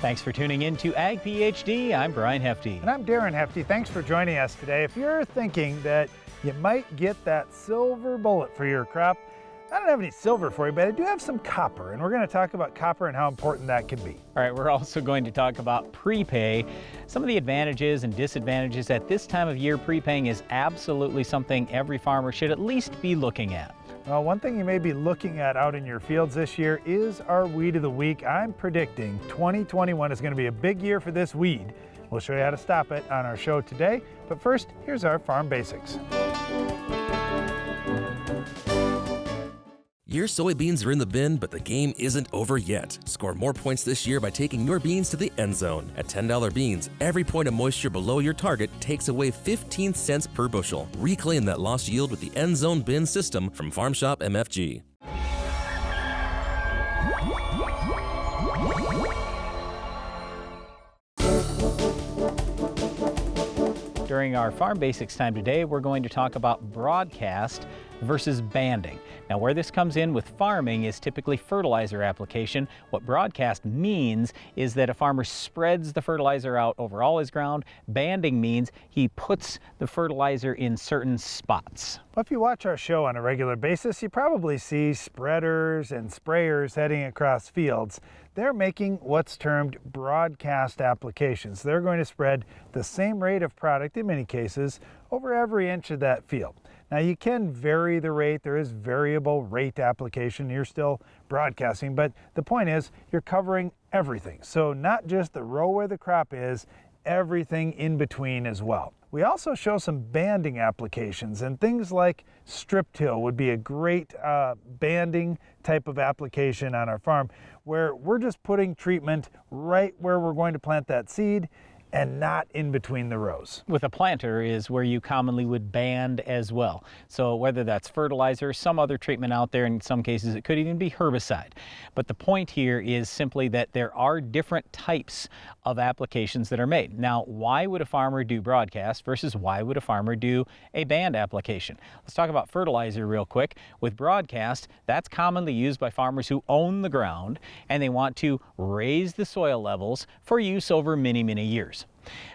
Thanks for tuning in to Ag PhD. I'm Brian Hefty. And I'm Darren Hefty. Thanks for joining us today. If you're thinking that you might get that silver bullet for your crop, I don't have any silver for you, but I do have some copper, and we're going to talk about copper and how important that can be. All right, we're also going to talk about prepay, some of the advantages and disadvantages at this time of year. Prepaying is absolutely something every farmer should at least be looking at. Well, one thing you may be looking at out in your fields this year is our weed of the week. I'm predicting 2021 is going to be a big year for this weed. We'll show you how to stop it on our show today. But first, here's our farm basics. Your soybeans are in the bin, but the game isn't over yet. Score more points this year by taking your beans to the end zone. At $10 beans, every point of moisture below your target takes away 15 cents per bushel. Reclaim that lost yield with the end zone bin system from Farm Shop MFG. During our Farm Basics time today, we're going to talk about broadcast versus banding. Now, where this comes in with farming is typically fertilizer application. What broadcast means is that a farmer spreads the fertilizer out over all his ground. Banding means he puts the fertilizer in certain spots. Well, if you watch our show on a regular basis, you probably see spreaders and sprayers heading across fields. They're making what's termed broadcast applications. They're going to spread the same rate of product, in many cases, over every inch of that field. Now, you can vary the rate. There is variable rate application. You're still broadcasting, but the point is you're covering everything. So not just the row where the crop is, everything in between as well. We also show some banding applications, and things like strip till would be a great banding type of application on our farm, where we're just putting treatment right where we're going to plant that seed and not in between the rows. With a planter is where you commonly would band as well. So whether that's fertilizer, some other treatment out there, in some cases it could even be herbicide. But the point here is simply that there are different types of applications that are made. Now, why would a farmer do broadcast versus why would a farmer do a band application? Let's talk about fertilizer real quick. With broadcast, that's commonly used by farmers who own the ground and they want to raise the soil levels for use over many, many years.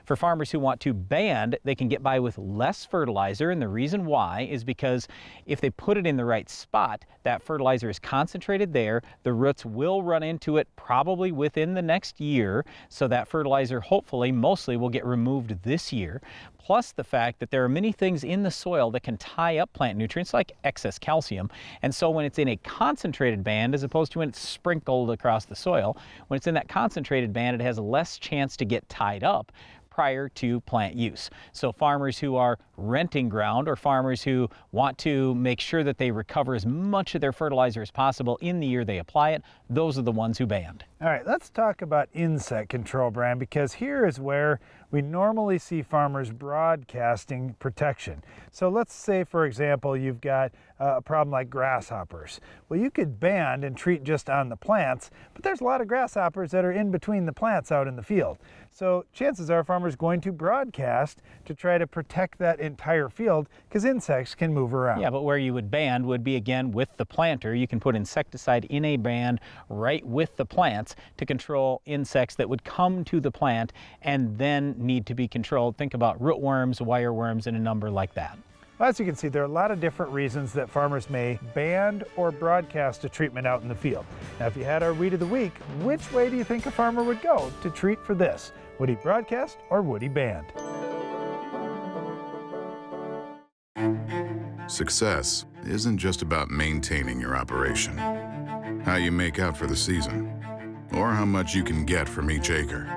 For farmers who want to band, they can get by with less fertilizer, and the reason why is because if they put it in the right spot, that fertilizer is concentrated there, the roots will run into it probably within the next year, so that fertilizer hopefully mostly will get removed this year, plus the fact that there are many things in the soil that can tie up plant nutrients like excess calcium, and so when it's in a concentrated band as opposed to when it's sprinkled across the soil, when it's in that concentrated band it has less chance to get tied up prior to plant use. So farmers who are renting ground or farmers who want to make sure that they recover as much of their fertilizer as possible in the year they apply it, those are the ones who band. All right, let's talk about insect control, Brian, because here is where we normally see farmers broadcasting protection. So let's say, for example, you've got a problem like grasshoppers. Well, you could band and treat just on the plants, but there's a lot of grasshoppers that are in between the plants out in the field. So chances are farmers going to broadcast to try to protect that entire field because insects can move around. Yeah, but where you would band would be again with the planter. You can put insecticide in a band right with the plants to control insects that would come to the plant and then need to be controlled. Think about rootworms, wireworms, and a number like that. As you can see, there are a lot of different reasons that farmers may band or broadcast a treatment out in the field. Now, if you had our weed of the week, which way do you think a farmer would go to treat for this? Would he broadcast or would he band? Success isn't just about maintaining your operation, how you make out for the season, or how much you can get from each acre.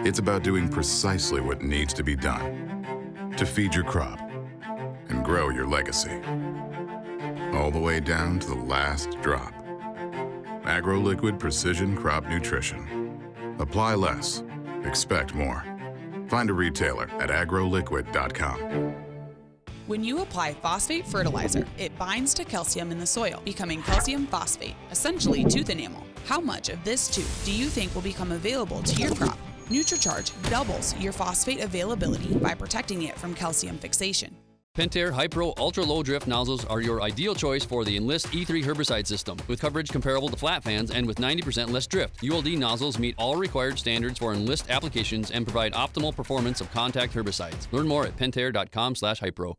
It's about doing precisely what needs to be done to feed your crop and grow your legacy, all the way down to the last drop. AgroLiquid Precision Crop Nutrition. Apply less, expect more. Find a retailer at agroliquid.com. When you apply phosphate fertilizer, it binds to calcium in the soil, becoming calcium phosphate, essentially tooth enamel. How much of this tooth do you think will become available to your crop? NutriCharge doubles your phosphate availability by protecting it from calcium fixation. Pentair Hypro Ultra Low Drift nozzles are your ideal choice for the Enlist E3 herbicide system. With coverage comparable to flat fans and with 90% less drift, ULD nozzles meet all required standards for Enlist applications and provide optimal performance of contact herbicides. Learn more at pentair.com/hypro.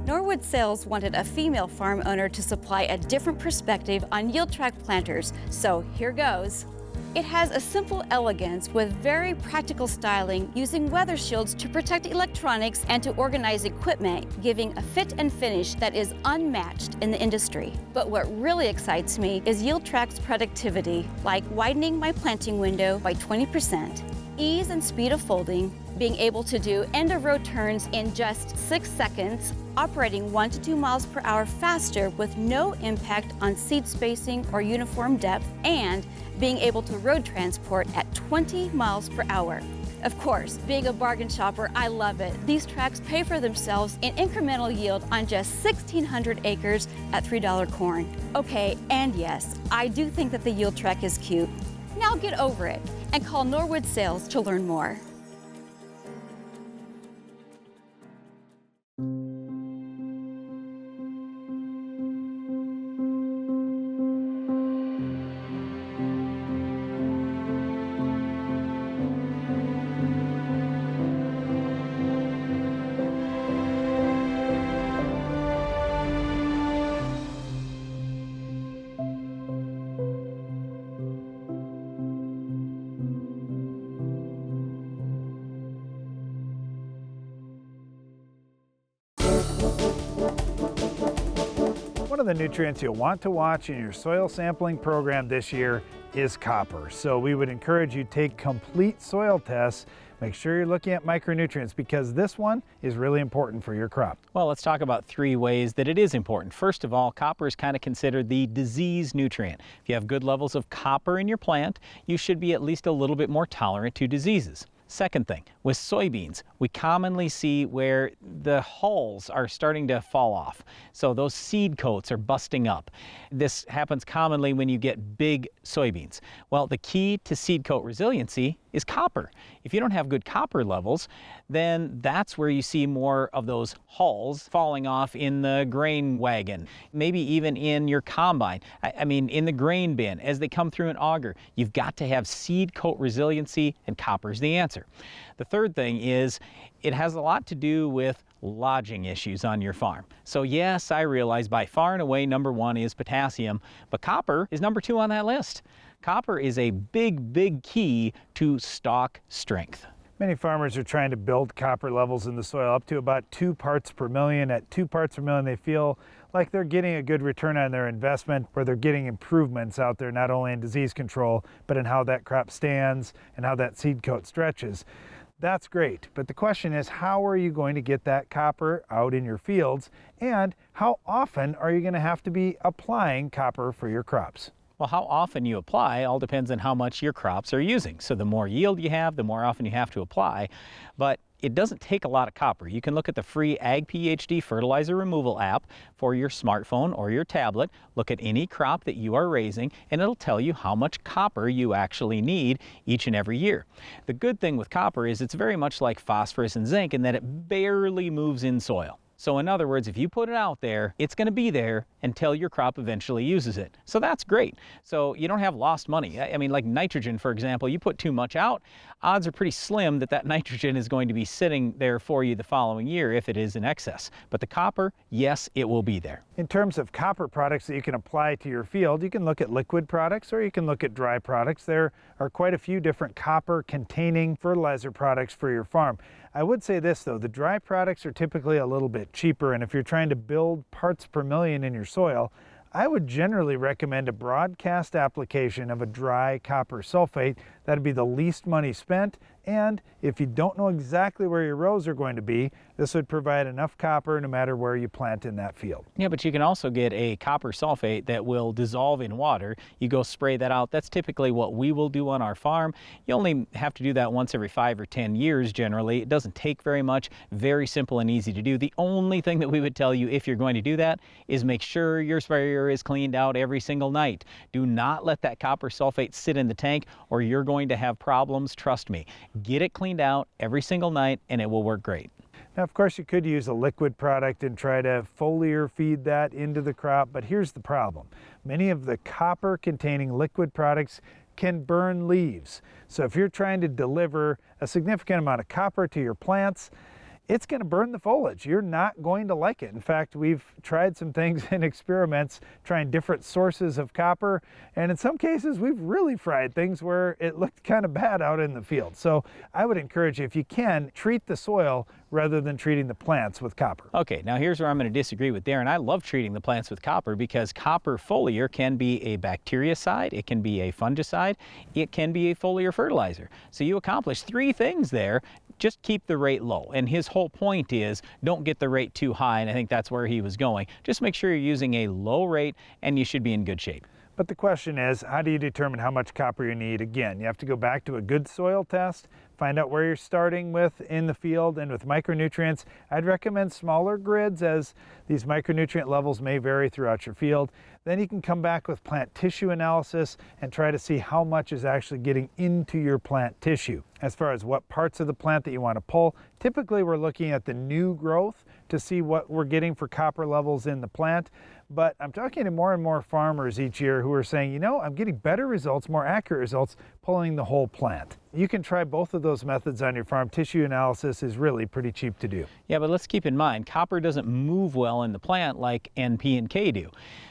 Norwood Sales wanted a female farm owner to supply a different perspective on yield track planters, so here goes. It has a simple elegance with very practical styling, using weather shields to protect electronics and to organize equipment, giving a fit and finish that is unmatched in the industry. But what really excites me is YieldTrack's productivity, like widening my planting window by 20%, ease and speed of folding, being able to do end-of-row turns in just 6 seconds, operating 1 to 2 miles per hour faster with no impact on seed spacing or uniform depth, and being able to road transport at 20 miles per hour. Of course, being a bargain shopper, I love it. These tracks pay for themselves in incremental yield on just 1,600 acres at $3 corn. Okay, and yes, I do think that the yield track is cute. Now get over it and call Norwood Sales to learn more. One of the nutrients you'll want to watch in your soil sampling program this year is copper. So we would encourage you to take complete soil tests. Make sure you're looking at micronutrients because this one is really important for your crop. Well, let's talk about 3 ways that it is important. First of all, copper is kind of considered the disease nutrient. If you have good levels of copper in your plant, you should be at least a little bit more tolerant to diseases. Second thing, with soybeans, we commonly see where the hulls are starting to fall off. So those seed coats are busting up. This happens commonly when you get big soybeans. Well, the key to seed coat resiliency is copper. If you don't have good copper levels, then that's where you see more of those hulls falling off in the grain wagon, maybe even in your combine. I mean, in the grain bin, as they come through an auger. You've got to have seed coat resiliency, and copper's the answer. The third thing is it has a lot to do with lodging issues on your farm. So yes, I realize by far and away number 1 is potassium, but copper is number 2 on that list. Copper is a big key to stalk strength. Many farmers are trying to build copper levels in the soil up to about 2 parts per million. At 2 parts per million, they feel like they're getting a good return on their investment, where they're getting improvements out there, not only in disease control, but in how that crop stands and how that seed coat stretches. That's great, but the question is, how are you going to get that copper out in your fields, and how often are you going to have to be applying copper for your crops? Well, how often you apply all depends on how much your crops are using. So the more yield you have, the more often you have to apply. But it doesn't take a lot of copper. You can look at the free Ag PhD fertilizer removal app for your smartphone or your tablet. Look at any crop that you are raising, and it'll tell you how much copper you actually need each and every year. The good thing with copper is it's very much like phosphorus and zinc in that it barely moves in soil. So in other words, if you put it out there, it's going to be there until your crop eventually uses it. So that's great. So you don't have lost money. I mean, like nitrogen, for example, you put too much out, odds are pretty slim that that nitrogen is going to be sitting there for you the following year if it is in excess. But the copper, yes, it will be there. In terms of copper products that you can apply to your field, you can look at liquid products or you can look at dry products. There are quite a few different copper-containing fertilizer products for your farm. I would say this though, the dry products are typically a little bit cheaper, and if you're trying to build parts per million in your soil, I would generally recommend a broadcast application of a dry copper sulfate. That'd be the least money spent, and if you don't know exactly where your rows are going to be, this would provide enough copper no matter where you plant in that field. Yeah, but you can also get a copper sulfate that will dissolve in water. You go spray that out. That's typically what we will do on our farm. You only have to do that once every 5 or 10 years generally. It doesn't take very much, very simple and easy to do. The only thing that we would tell you if you're going to do that is make sure your sprayer is cleaned out every single night. Do not let that copper sulfate sit in the tank or you're going to have problems, trust me. Get it cleaned out every single night and it will work great. Now, of course, you could use a liquid product and try to foliar feed that into the crop, but here's the problem. Many of the copper-containing liquid products can burn leaves. So if you're trying to deliver a significant amount of copper to your plants, it's going to burn the foliage. You're not going to like it. In fact, we've tried some things in experiments trying different sources of copper, and in some cases we've really fried things where it looked kind of bad out in the field. So I would encourage you, if you can, treat the soil rather than treating the plants with copper. Okay, now here's where I'm going to disagree with Darren. I love treating the plants with copper because copper foliar can be a bactericide, it can be a fungicide, it can be a foliar fertilizer. So you accomplish three things there. Just keep the rate low. And his whole point is don't get the rate too high, and I think that's where he was going. Just make sure you're using a low rate and you should be in good shape. But the question is, how do you determine how much copper you need? Again, you have to go back to a good soil test, find out where you're starting with in the field, and with micronutrients, I'd recommend smaller grids as these micronutrient levels may vary throughout your field. Then you can come back with plant tissue analysis and try to see how much is actually getting into your plant tissue. As far as what parts of the plant that you want to pull, typically we're looking at the new growth to see what we're getting for copper levels in the plant. But I'm talking to more and more farmers each year who are saying, you know, I'm getting better results, more accurate results, pulling the whole plant. You can try both of those methods on your farm. Tissue analysis is really pretty cheap to do. Yeah, but let's keep in mind, copper doesn't move well in the plant like NP and K do.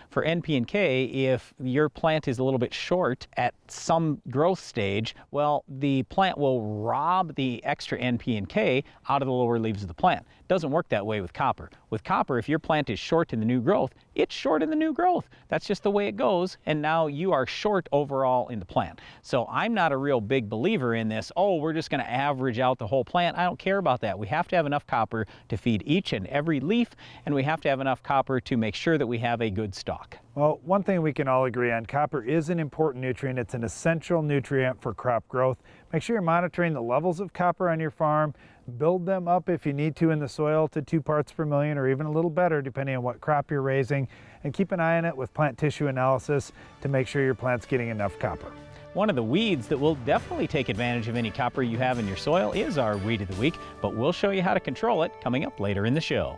For NP and K, if your plant is a little bit short at some growth stage, well, the plant will rob the extra NP and K out of the lower leaves of the plant. It doesn't work that way with copper. With copper, if your plant is short in the new growth, it's short in the new growth. That's just the way it goes, and now you are short overall in the plant. So I'm not a real big believer in this, oh, we're just going to average out the whole plant. I don't care about that. We have to have enough copper to feed each and every leaf, and we have to have enough copper to make sure that we have a good stock. Well, one thing we can all agree on, copper is an important nutrient. It's an essential nutrient for crop growth. Make sure you're monitoring the levels of copper on your farm. Build them up if you need to in the soil to 2 parts per million or even a little better depending on what crop you're raising. And keep an eye on it with plant tissue analysis to make sure your plant's getting enough copper. One of the weeds that will definitely take advantage of any copper you have in your soil is our Weed of the Week, but we'll show you how to control it coming up later in the show.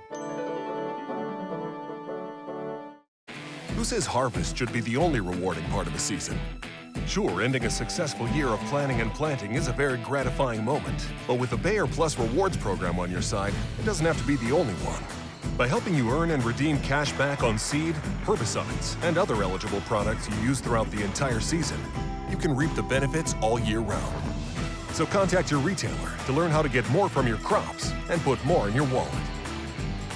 Who says harvest should be the only rewarding part of the season? Sure, ending a successful year of planning and planting is a very gratifying moment. But with the Bayer Plus Rewards program on your side, it doesn't have to be the only one. By helping you earn and redeem cash back on seed, herbicides, and other eligible products you use throughout the entire season, you can reap the benefits all year round. So contact your retailer to learn how to get more from your crops and put more in your wallet.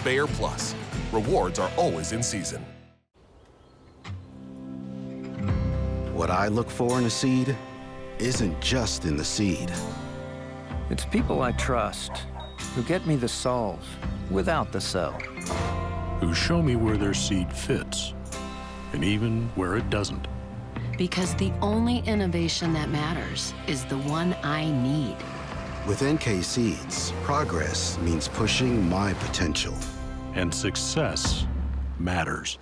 Bayer Plus. Rewards are always in season. What I look for in a seed isn't just in the seed. It's people I trust who get me the solve without the sell. Who show me where their seed fits, and even where it doesn't. Because the only innovation that matters is the one I need. With NK Seeds, progress means pushing my potential. And success matters.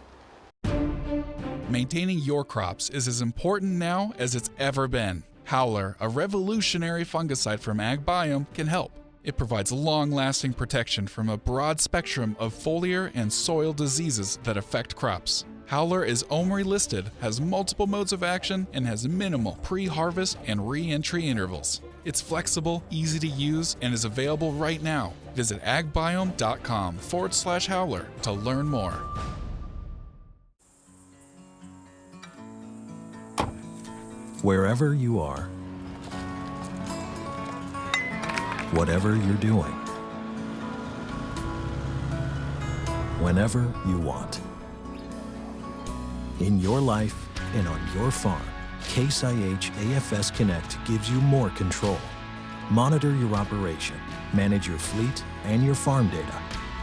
Maintaining your crops is as important now as it's ever been. Howler, a revolutionary fungicide from AgBiome, can help. It provides long-lasting protection from a broad spectrum of foliar and soil diseases that affect crops. Howler is OMRI listed, has multiple modes of action, and has minimal pre-harvest and re-entry intervals. It's flexible, easy to use, and is available right now. Visit agbiome.com/howler to learn more. Wherever you are, whatever you're doing, whenever you want. In your life and on your farm, Case IH AFS Connect gives you more control. Monitor your operation, manage your fleet and your farm data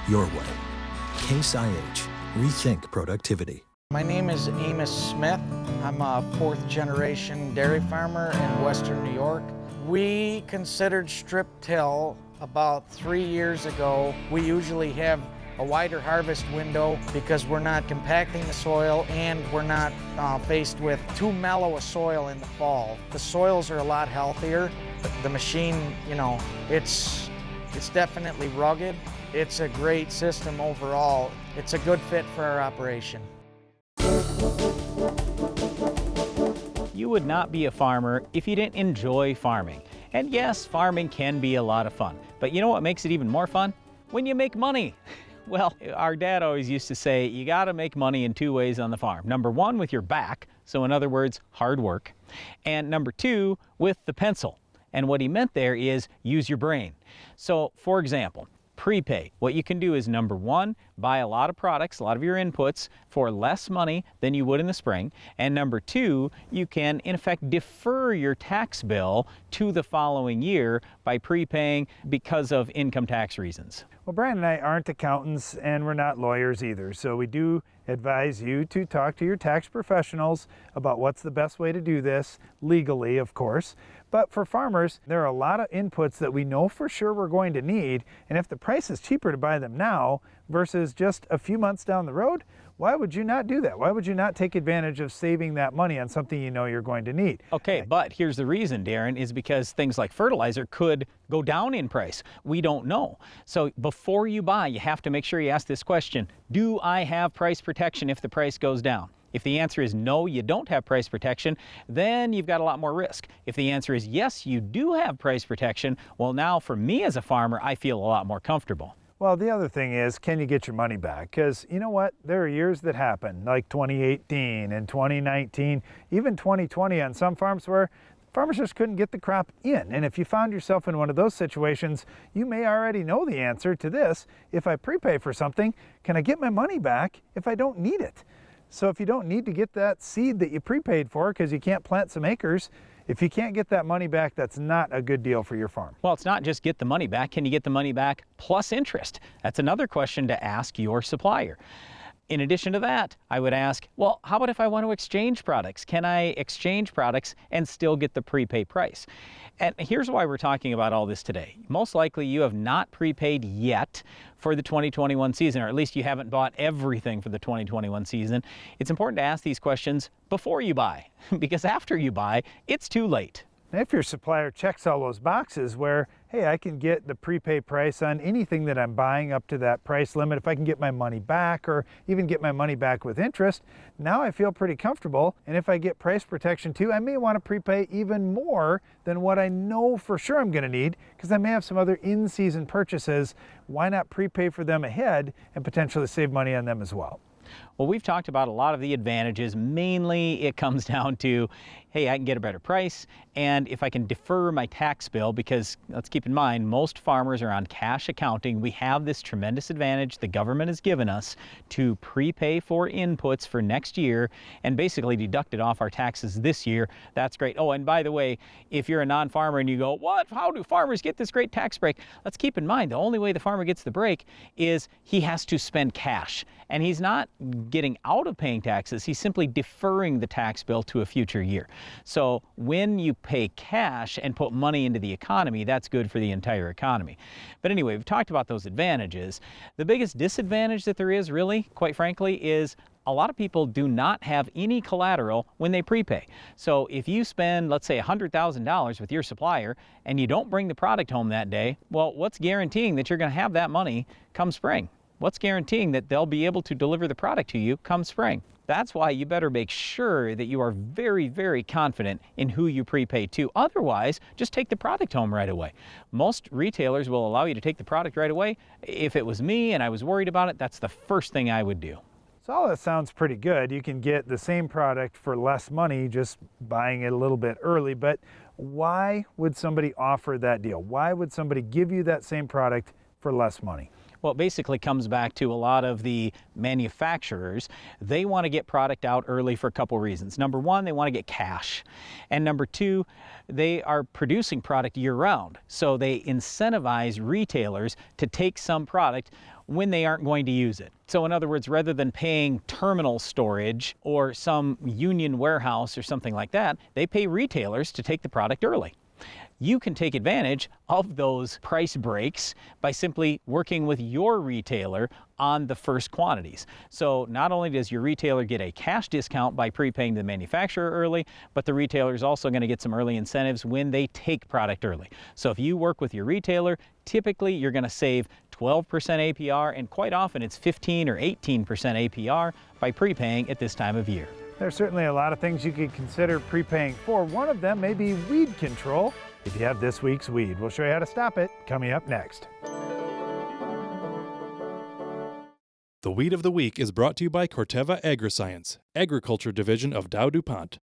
your way. Case IH, rethink productivity. My name is Amos Smith. I'm a 4th generation dairy farmer in Western New York. We considered strip till about 3 years ago. We usually have a wider harvest window because we're not compacting the soil and we're not faced with too mellow a soil in the fall. The soils are a lot healthier. The machine, you know, it's It's definitely rugged. It's a great system overall. It's a good fit for our operation. You would not be a farmer if you didn't enjoy farming. And yes, farming can be a lot of fun. But you know what makes it even more fun? When you make money. Well, our dad always used to say, you gotta make money in two ways on the farm. Number one, with your back, so in other words, hard work. And number two, with the pencil. And what he meant there is use your brain. So, for example, prepay. What you can do is, number one, buy a lot of products, a lot of your inputs for less money than you would in the spring. And number two, you can in effect defer your tax bill to the following year by prepaying because of income tax reasons. Well, Brian and I aren't accountants and we're not lawyers either, so we do advise you to talk to your tax professionals about what's the best way to do this, legally, of course. But for farmers, there are a lot of inputs that we know for sure we're going to need, and if the price is cheaper to buy them now versus just a few months down the road, why would you not do that? Why would you not take advantage of saving that money on something you know you're going to need? Okay, but here's the reason, Darren, is because things like fertilizer could go down in price. We don't know. So before you buy, you have to make sure you ask this question: do I have price protection if the price goes down? If the answer is no, you don't have price protection, then you've got a lot more risk. If the answer is yes, you do have price protection, well, now for me as a farmer, I feel a lot more comfortable. Well, the other thing is, can you get your money back? Because you know what? There are years that happen, like 2018 and 2019, even 2020 on some farms where farmers just couldn't get the crop in. And if you found yourself in one of those situations, you may already know the answer to this. If I prepay for something, can I get my money back if I don't need it? So if you don't need to get that seed that you prepaid for because you can't plant some acres, if you can't get that money back, that's not a good deal for your farm. Well, it's not just get the money back. Can you get the money back plus interest? That's another question to ask your supplier. In addition to that, I would ask, well, how about if I want to exchange products? Can I exchange products and still get the prepay price? And here's why we're talking about all this today. Most likely you have not prepaid yet for the 2021 season, or at least you haven't bought everything for the 2021 season. It's important to ask these questions before you buy, because after you buy, it's too late. If your supplier checks all those boxes where, hey, I can get the prepay price on anything that I'm buying up to that price limit, if I can get my money back or even get my money back with interest, now I feel pretty comfortable. And if I get price protection too, I may want to prepay even more than what I know for sure I'm going to need, because I may have some other in-season purchases. Why not prepay for them ahead and potentially save money on them as well? Well, we've talked about a lot of the advantages. Mainly it comes down to, hey, I can get a better price, and if I can defer my tax bill, because let's keep in mind, most farmers are on cash accounting. We have this tremendous advantage the government has given us to prepay for inputs for next year and basically deduct it off our taxes this year. That's great. Oh, and by the way, if you're a non-farmer and you go, what? How do farmers get this great tax break? Let's keep in mind, the only way the farmer gets the break is he has to spend cash. And he's not getting out of paying taxes, he's simply deferring the tax bill to a future year. So when you pay cash and put money into the economy, that's good for the entire economy. But anyway, we've talked about those advantages. The biggest disadvantage that there is, really, quite frankly, is a lot of people do not have any collateral when they prepay. So if you spend, let's say, $100,000 with your supplier and you don't bring the product home that day, well, what's guaranteeing that you're going to have that money come spring? What's guaranteeing that they'll be able to deliver the product to you come spring? That's why you better make sure that you are very, very confident in who you prepay to. Otherwise, just take the product home right away. Most retailers will allow you to take the product right away. If it was me and I was worried about it, that's the first thing I would do. So all that sounds pretty good. You can get the same product for less money just buying it a little bit early, but why would somebody offer that deal? Why would somebody give you that same product for less money? Well, it basically comes back to a lot of the manufacturers. They want to get product out early for a couple reasons. Number one, they want to get cash. And number two, they are producing product year-round. So they incentivize retailers to take some product when they aren't going to use it. So in other words, rather than paying terminal storage or some union warehouse or something like that, they pay retailers to take the product early. You can take advantage of those price breaks by simply working with your retailer on the first quantities. So not only does your retailer get a cash discount by prepaying the manufacturer early, but the retailer is also going to get some early incentives when they take product early. So if you work with your retailer, typically you're going to save 12% APR, and quite often it's 15 or 18% APR by prepaying at this time of year. There's certainly a lot of things you could consider prepaying for. One of them may be weed control. If you have this week's weed, we'll show you how to stop it coming up next. The Weed of the Week is brought to you by Corteva Agriscience, Agriculture Division of Dow DuPont.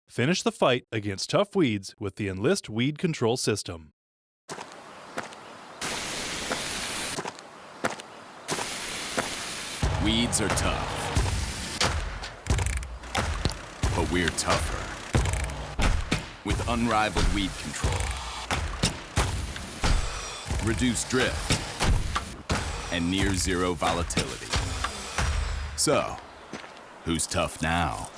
Finish the fight against tough weeds with the Enlist Weed Control System. Weeds are tough, but we're tougher. With unrivaled weed control, reduced drift, and near zero volatility. So, who's tough now?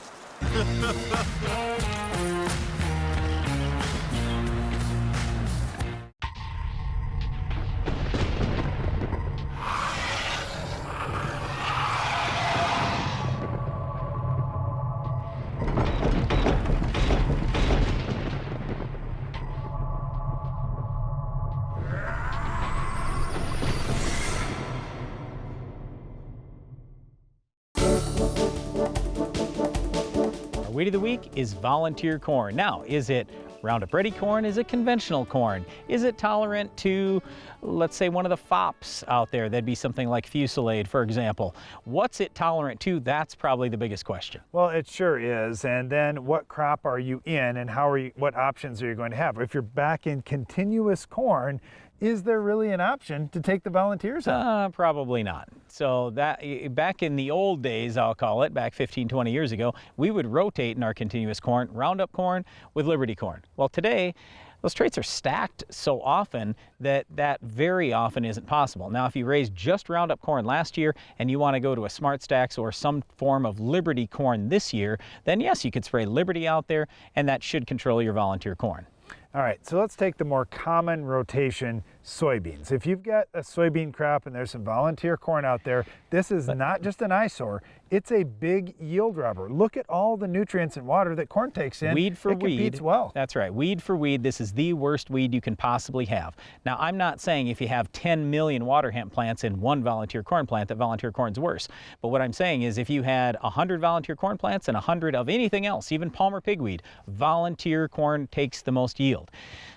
Weed of the week is volunteer corn. Now, is it Roundup Ready corn? Is it conventional corn? Is it tolerant to, let's say, one of the FOPs out there? That'd be something like Fusillade, for example. What's it tolerant to? That's probably the biggest question. Well, it sure is. And then what crop are you in, and what options are you going to have? If you're back in continuous corn, is there really an option to take the volunteers out? Probably not. So that back in the old days, I'll call it, back 15, 20 years ago, we would rotate in our continuous corn, Roundup corn with Liberty corn. Well, today, those traits are stacked so often that very often isn't possible. Now, if you raised just Roundup corn last year and you want to go to a Smart Stacks or some form of Liberty corn this year, then yes, you could spray Liberty out there, and that should control your volunteer corn. All right, so let's take the more common rotation soybeans. If you've got a soybean crop and there's some volunteer corn out there, this is not just an eyesore, it's a big yield robber. Look at all the nutrients and water that corn takes in. Weed for it competes weed. Well. That's right, weed for weed. This is the worst weed you can possibly have. Now, I'm not saying if you have 10 million water hemp plants in one volunteer corn plant that volunteer corn's worse. But what I'm saying is if you had 100 volunteer corn plants and 100 of anything else, even Palmer pigweed, volunteer corn takes the most yield.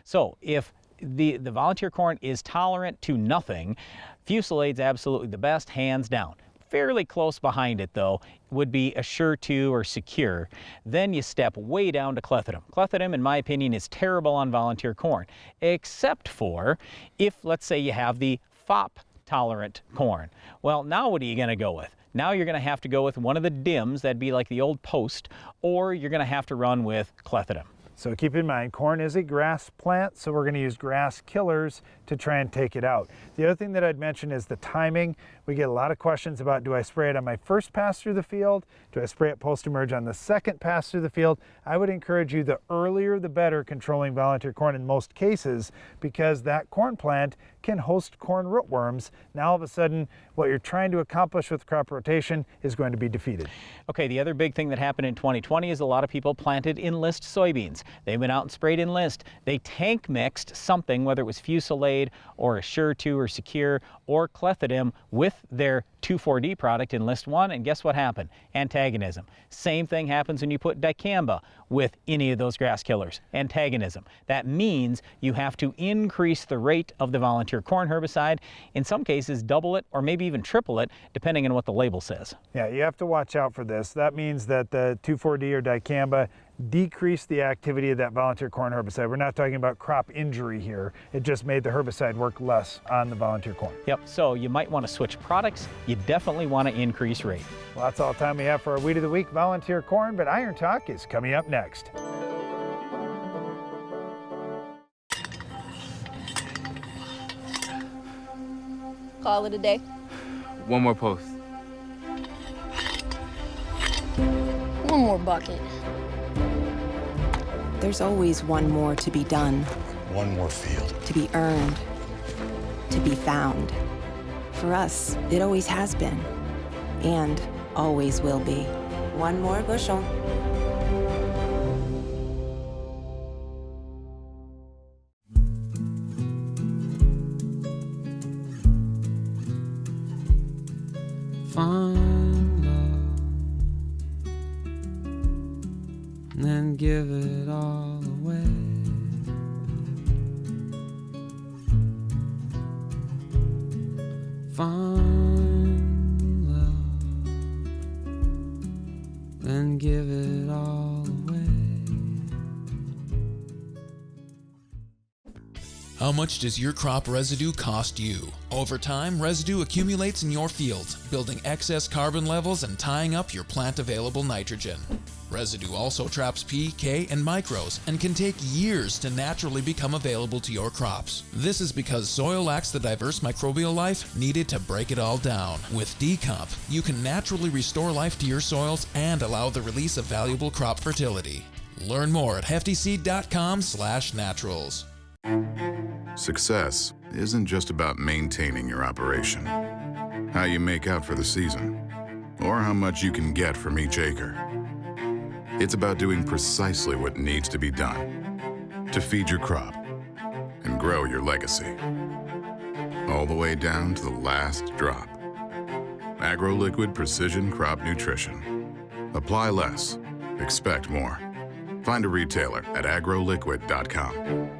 So if the volunteer corn is tolerant to nothing, Fusillade's absolutely the best, hands down. Fairly close behind it, though, would be Assure 2 or Secure. Then you step way down to Clethodim. Clethodim, in my opinion, is terrible on volunteer corn, except for if, let's say, you have the FOP-tolerant corn. Well, now what are you going to go with? Now you're going to have to go with one of the DIMs, that'd be like the old Post, or you're going to have to run with Clethodim. So keep in mind, corn is a grass plant, so we're going to use grass killers to try and take it out. The other thing that I'd mention is the timing. We get a lot of questions about, do I spray it on my first pass through the field? Do I spray it post-emerge on the second pass through the field? I would encourage you, the earlier the better, controlling volunteer corn in most cases, because that corn plant can host corn rootworms. Now all of a sudden, what you're trying to accomplish with crop rotation is going to be defeated. Okay, the other big thing that happened in 2020 is a lot of people planted Enlist soybeans. They went out and sprayed Enlist. They tank mixed something, whether it was Fusillade or Assure 2 or Secure or Clethodim, with their 2,4-D product Enlist 1, and guess what happened? Antagonism. Same thing happens when you put dicamba with any of those grass killers. Antagonism. That means you have to increase the rate of the volunteer corn herbicide, in some cases double it or maybe even triple it, depending on what the label says. Yeah, you have to watch out for this. That means that the 2,4-D or dicamba decrease the activity of that volunteer corn herbicide. We're not talking about crop injury here. It just made the herbicide work less on the volunteer corn. Yep, so you might want to switch products. You definitely want to increase rate. Well, that's all the time we have for our Weed of the Week, volunteer corn, but Iron Talk is coming up next. Call it a day. One more post. One more bucket. There's always one more to be done. One more field. To be earned. To be found. for us, it always has been. And always will be. One more bushel. Find love, then give it all away. Find love, then give it all away. How much does your crop residue cost you? Over time, residue accumulates in your fields, building excess carbon levels and tying up your plant available nitrogen. Residue also traps P, K, and micros and can take years to naturally become available to your crops. This is because soil lacks the diverse microbial life needed to break it all down. With Decomp, you can naturally restore life to your soils and allow the release of valuable crop fertility. Learn more at heftyseed.com/naturals. Success isn't just about maintaining your operation, how you make out for the season, or how much you can get from each acre. It's about doing precisely what needs to be done to feed your crop and grow your legacy, all the way down to the last drop. AgroLiquid Precision Crop Nutrition. Apply less, expect more. Find a retailer at agroliquid.com.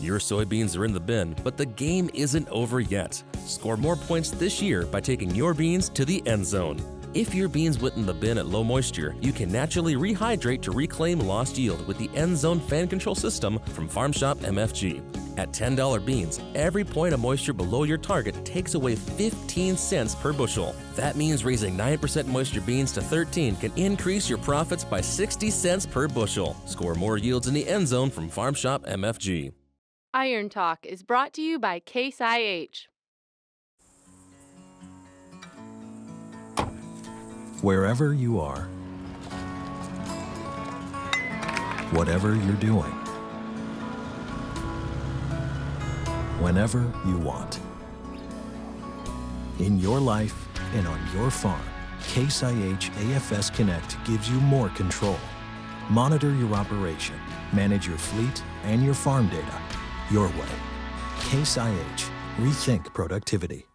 Your soybeans are in the bin, but the game isn't over yet. Score more points this year by taking your beans to the end zone. If your beans went in the bin at low moisture, you can naturally rehydrate to reclaim lost yield with the End Zone Fan Control System from Farm Shop MFG. At $10 beans, every point of moisture below your target takes away 15 cents per bushel. That means raising 9% moisture beans to 13 can increase your profits by 60 cents per bushel. Score more yields in the end zone from Farm Shop MFG. Iron Talk is brought to you by Case IH. Wherever you are, whatever you're doing, whenever you want. In your life and on your farm, Case IH AFS Connect gives you more control. Monitor your operation, manage your fleet and your farm data your way. Case IH. Rethink productivity.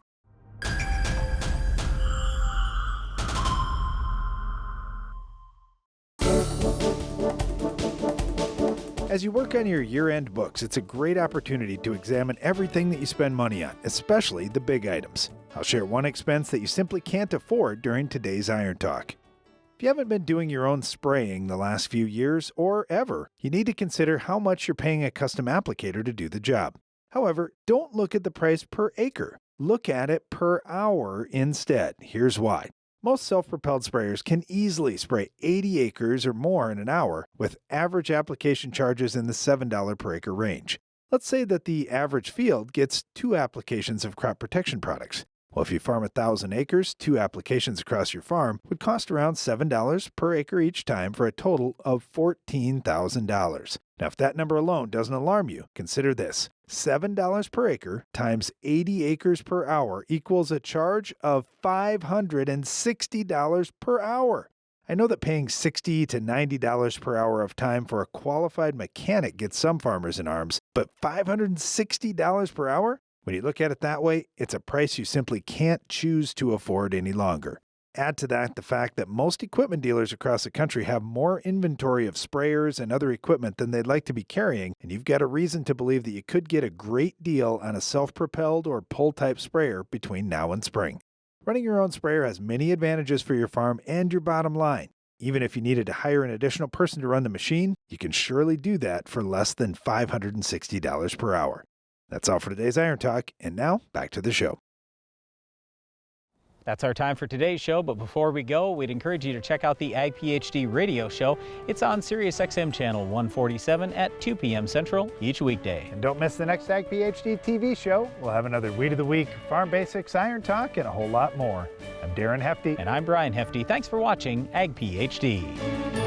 As you work on your year-end books, it's a great opportunity to examine everything that you spend money on, especially the big items. I'll share one expense that you simply can't afford during today's Iron Talk. If you haven't been doing your own spraying the last few years, or ever, you need to consider how much you're paying a custom applicator to do the job. However, don't look at the price per acre. Look at it per hour instead. Here's why. Most self-propelled sprayers can easily spray 80 acres or more in an hour with average application charges in the $7 per acre range. Let's say that the average field gets 2 applications of crop protection products. Well, if you farm 1,000 acres, 2 applications across your farm would cost around $7 per acre each time for a total of $14,000. Now, if that number alone doesn't alarm you, consider this. $7 per acre times 80 acres per hour equals a charge of $560 per hour. I know that paying $60 to $90 per hour of time for a qualified mechanic gets some farmers in arms, but $560 per hour? When you look at it that way, it's a price you simply can't choose to afford any longer. Add to that the fact that most equipment dealers across the country have more inventory of sprayers and other equipment than they'd like to be carrying, and you've got a reason to believe that you could get a great deal on a self-propelled or pull-type sprayer between now and spring. Running your own sprayer has many advantages for your farm and your bottom line. Even if you needed to hire an additional person to run the machine, you can surely do that for less than $560 per hour. That's all for today's Iron Talk, and now back to the show. That's our time for today's show, but before we go, we'd encourage you to check out the Ag PhD radio show. It's on Sirius XM channel 147 at 2 p.m. Central each weekday. And don't miss the next Ag PhD TV show. We'll have another Weed of the Week, Farm Basics, Iron Talk, and a whole lot more. I'm Darren Hefty. And I'm Brian Hefty. Thanks for watching Ag PhD.